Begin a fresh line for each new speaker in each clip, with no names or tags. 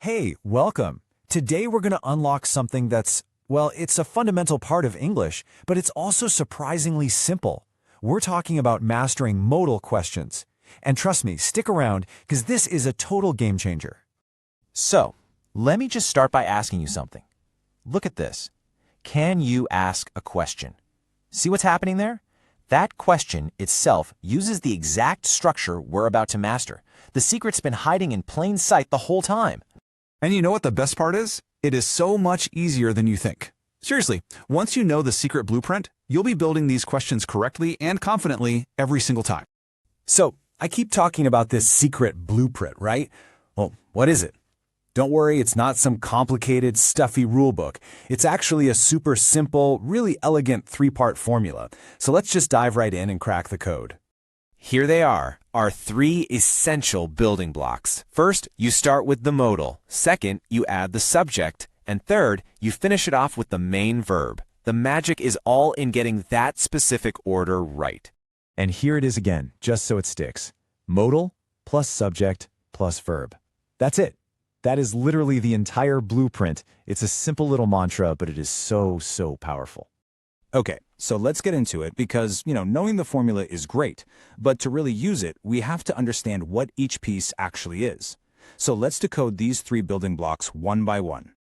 Hey, welcome. Today we're going to unlock something that's, well, it's a fundamental part of English, but it's also surprisingly simple. We're talking about mastering modal questions. And trust me, stick around, because this is a total game changer.
So, let me just start by asking you something. Look at this. Can you ask a question? See what's happening there? That question itself uses the exact structure we're about to master. The secret's been hiding in plain sight the whole time.
And you know what the best part is? It is so much easier than you think. Seriously, once you know the secret blueprint, you'll be building these questions correctly and confidently every single time.
So, I keep talking about this secret blueprint, right? Well, what is it? Don't worry, it's not some complicated, stuffy rulebook. It's actually a super simple, really elegant three-part formula. So let's just dive right in and crack the code.
Here they are, our three essential building blocks. First, you start with the modal. Second, you add the subject. And third, you finish it off with the main verb. The magic is all in getting that specific order right.
And here it is again, just so it sticks. Modal plus subject plus verb. That's it. That is literally the entire blueprint. It's a simple little mantra, but it is so powerful.
Okay, so let's get into it because, knowing the formula is great, but to really use it, we have to understand what each piece actually is. So let's decode these three building blocks one by one.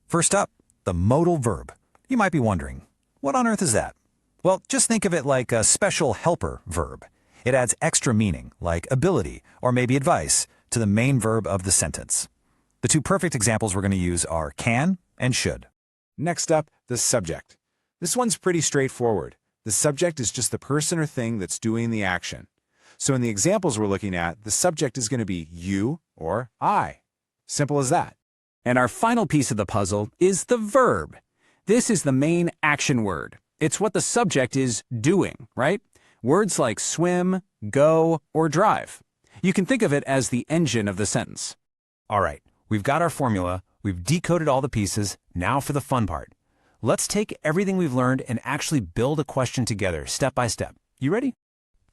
First up, the modal verb. You might be wondering, what on earth is that? Well, just think of it like a special helper verb. It adds extra meaning, like ability or maybe advice, to the main verb of the sentence. The two perfect examples we're going to use are can and should.
Next up, the subject. This one's pretty straightforward. The subject is just the person or thing that's doing the action. So in the examples we're looking at, the subject is going to be you or I. Simple as that.
And our final piece of the puzzle is the verb. This is the main action word. It's what the subject is doing, right? Words like swim, go, or drive. You can think of it as the engine of the sentence.
All right, we've got our formula, we've decoded all the pieces, now for the fun part. Let's take everything we've learned and actually build a question together, step by step. You ready?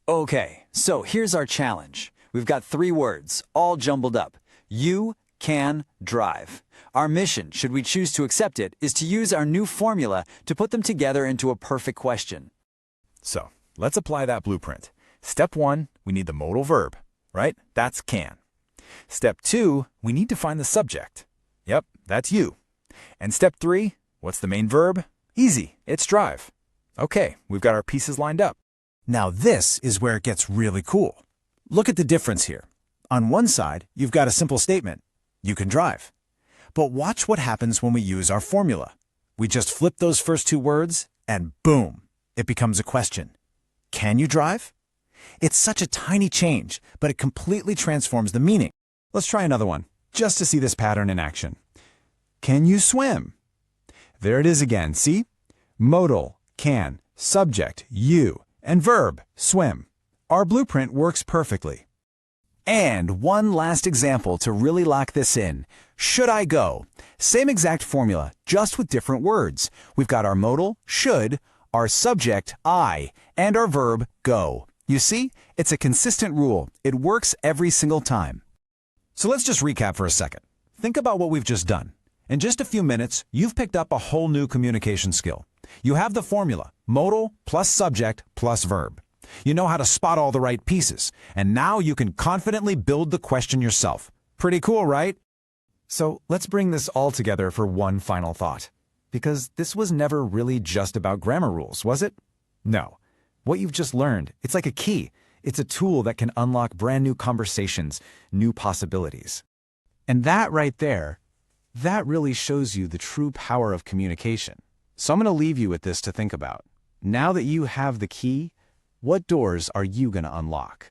Okay, so here's our challenge. We've got three words, all jumbled up. You can drive. Our mission, should we choose to accept it, is to use our new formula to put them together into a perfect question.
So, let's apply that blueprint. Step 1, we need the modal verb, right? That's can. Step 2, we need to find the subject. Yep, that's you. And step 3, what's the main verb? Easy, it's drive. Okay, we've got our pieces lined up.
Now this is where it gets really cool. Look at the difference here. On one side, you've got a simple statement. You can drive. But watch what happens when we use our formula. We just flip those first two words, and boom, it becomes a question. Can you drive? It's such a tiny change, but it completely transforms the meaning. Let's try another one, just to see this pattern in action. Can you swim? There it is again, see? Modal, can, subject, you, and verb, swim. Our blueprint works perfectly. And one last example to really lock this in. Should I go? Same exact formula, just with different words. We've got our modal, should, our subject, I, and our verb, go. You see? It's a consistent rule. It works every single time. So let's just recap for a second. Think about what we've just done. In just a few minutes, you've picked up a whole new communication skill. You have the formula, modal plus subject plus verb. You know how to spot all the right pieces, and now you can confidently build the question yourself. Pretty cool, right? So let's bring this all together for one final thought. Because this was never really just about grammar rules, was it? No. What you've just learned, it's like a key. It's a tool that can unlock brand new conversations, new possibilities. And that right there, that really shows you the true power of communication. So I'm going to leave you with this to think about. Now that you have the key, what doors are you going to unlock?